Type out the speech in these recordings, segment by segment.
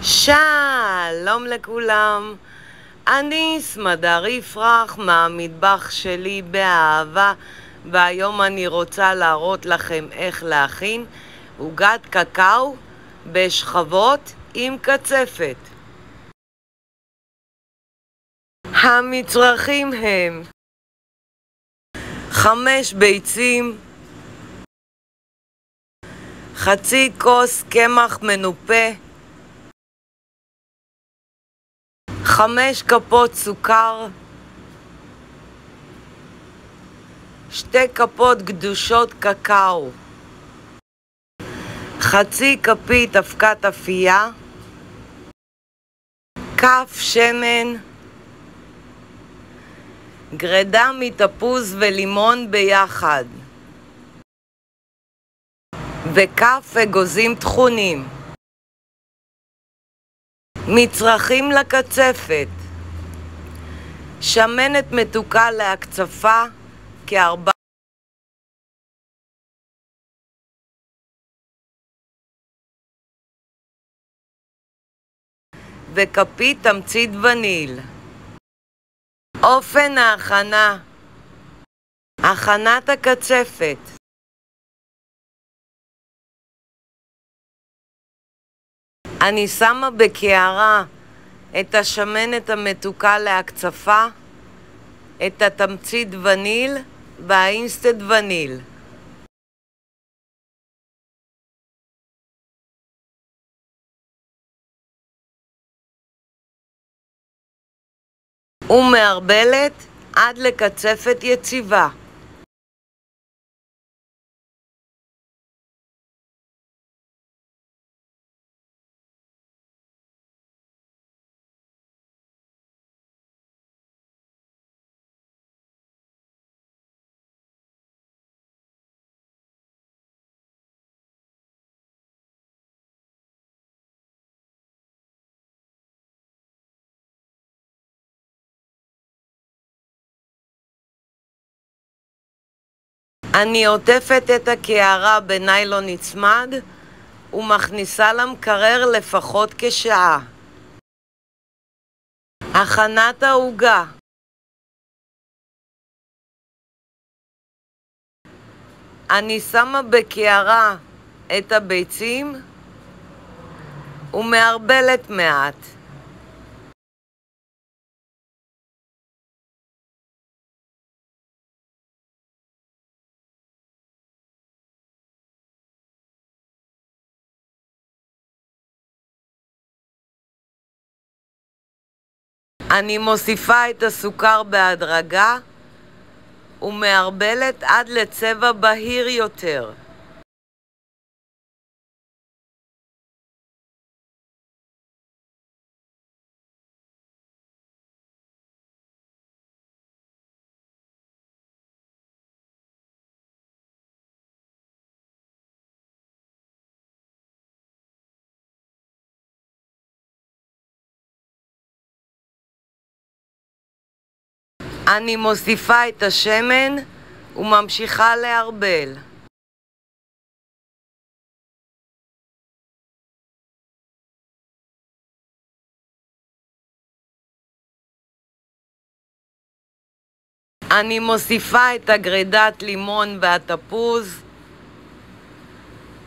שלום לכולם, אני סמדר יפרח מהמטבח שלי באהבה, והיום אני רוצה להראות לכם איך להכין עוגת קקאו בשכבות עם קצפת. המצרכים הם 5 ביצים, חצי כוס קמח מנופה, 5 כפות סוכר, 2 כפות גדושות קקאו, חצי כפית אבקת אפייה, כף שמן, גרדה מתפוז ולימון ביחד, וכף אגוזים טחונים. מצרכים לקצפת: שמנת מתוקה להקצפה כ4, וכפית תמצית וניל. אופן ההכנה: הכנת הקצפת: אני שמה בקערה את השמנת המתוקה להקצפה, את התמצית וניל והאינסטנט וניל. ומערבלת עד לקצפת יציבה. אני עוטפת את הקערה בניילון נצמד ומכניסה למקרר לפחות כשעה. הכנת העוגה: אני שמה בקערה את הביצים ומערבלת מעט. אני מוסיפה את הסוכר בהדרגה ומערבלת עד לצבע בהיר יותר. אני מוסיפה את השמן וממשיכה לערבל. אני מוסיפה את הגרדת לימון והתפוז,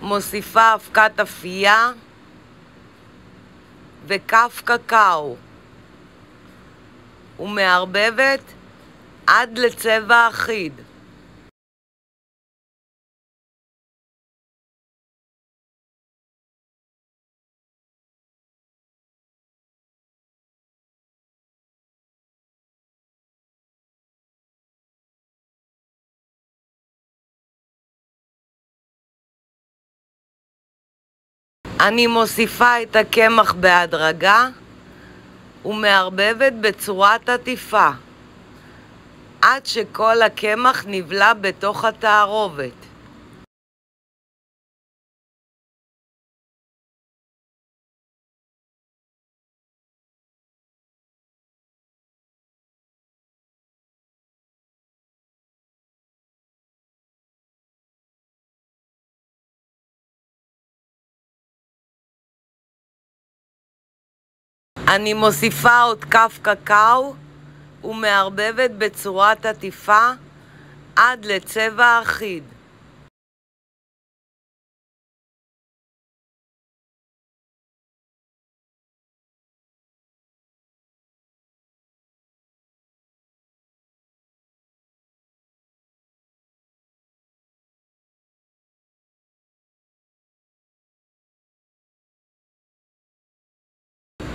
מוסיפה אבקת אפייה וכף קקאו ומערבבת עד לצבע אחיד. אני מוסיפה את הקמח בהדרגה ומערבבת בצורת עטיפה עד שכל הקמח נבלע בתוך התערובת. אני מוסיפה עוד כף קקאו ומערבבת בצורת עטיפה עד לצבע אחיד.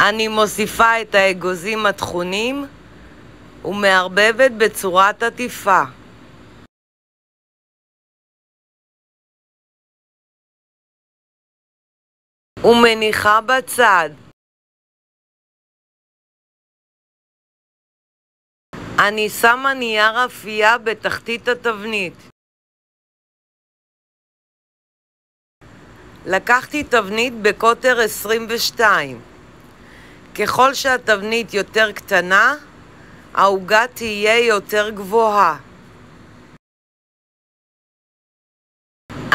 אני מוסיפה את האגוזים הטחונים ומערבבת בצורת עטיפה. ומניחה בצד. אני שמה נייר אפייה בתחתית התבנית. לקחתי תבנית בקוטר 22. ככל שהתבנית יותר קטנה, העוגה תהיה יותר גבוהה.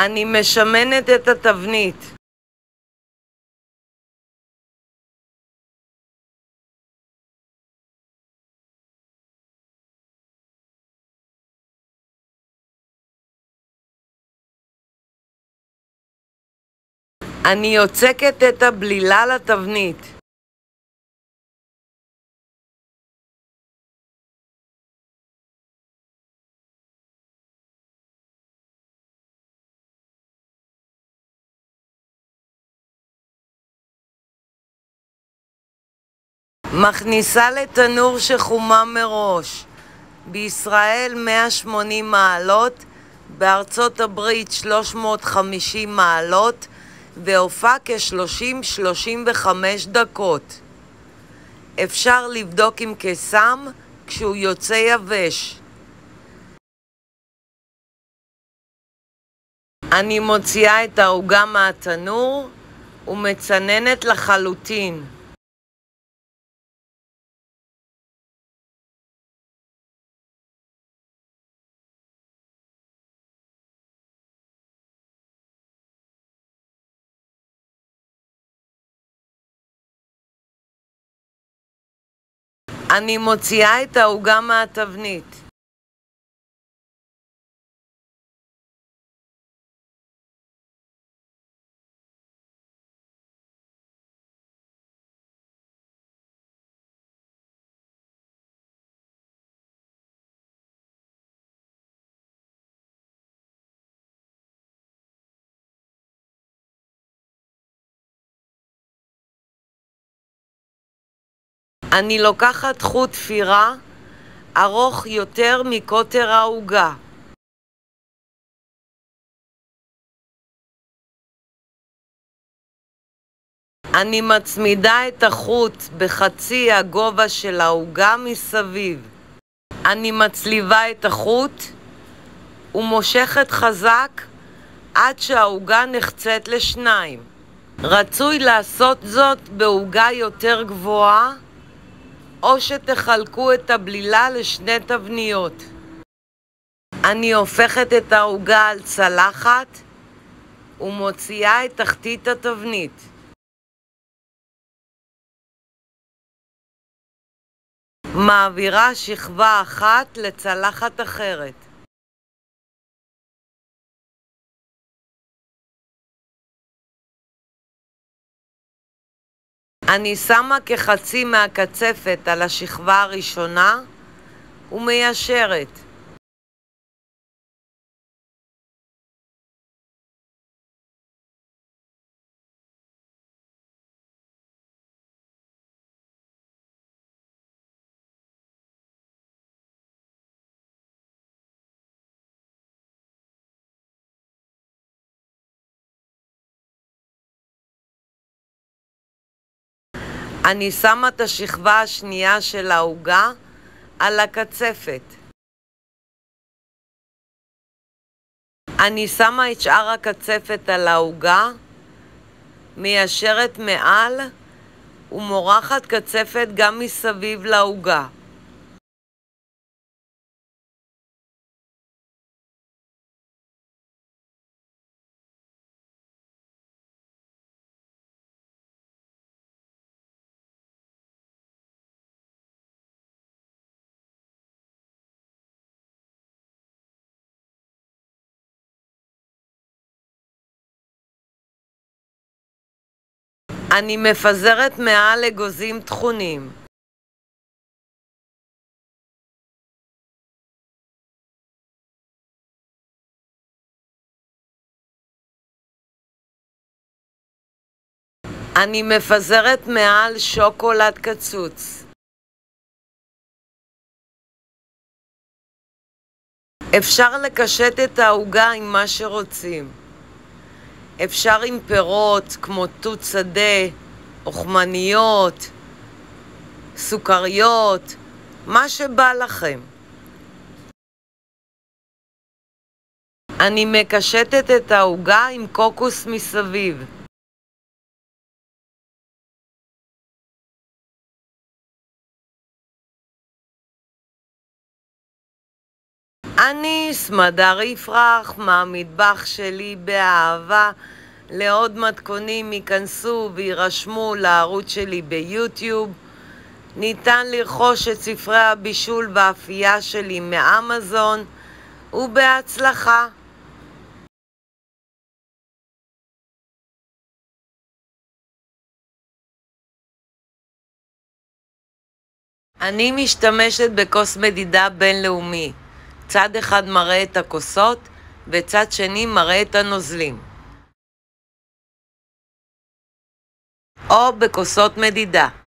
אני משמנת את התבנית. אני יוצקת את הבלילה לתבנית. מכניסה לתנור שחומם מראש. בישראל 180 מעלות, בארצות הברית 350 מעלות, והופע כ-30-35 דקות. אפשר לבדוק עם קיסם כשהוא יוצא יבש. אני מוציאה את העוגה מהתנור ומצננת לחלוטין. אני מוציאה את העוגה מהתבנית. אני לוקחת חוט תפירה ארוך יותר מקוטר העוגה. אני מצמידה את החוט בחצי הגובה של העוגה מסביב. אני מצליבה את החוט ומושכת חזק עד שהעוגה נחצית לשניים. רצוי לעשות זאת בעוגה יותר גבוהה, או שתחלקו את הבלילה לשני תבניות. אני הופכת את העוגה על צלחת ומוציאה את תחתית התבנית. מעבירה שכבה אחת לצלחת אחרת. אני שמה כחצי מהקצפת על השכבה הראשונה ומיישרת. אני שמה את השכבה השנייה של העוגה על הקצפת. אני שמה את שאר הקצפת על העוגה, מיישרת מעל ומורחת קצפת גם מסביב לעוגה. אני מפזרת מעל אגוזים טחונים. אני מפזרת מעל שוקולד קצוץ. אפשר לקשט את העוגה עם מה שרוצים. אפשר עם פירות כמו תות שדה, אוכמניות, סוכריות, מה שבא לכם. אני מקשטת את העוגה עם קוקוס מסביב. אני סמדר יפרח מהמטבח שלי באהבה. לעוד מתכונים ייכנסו וירשמו לערוץ שלי ביוטיוב. ניתן לרכוש את ספרי הבישול והאפייה שלי מאמזון, ובהצלחה. אני משתמשת בכוס מדידה בינלאומי. צד אחד מראה את הכוסות וצד שני מראה את הנוזלים. או בכוסות מדידה.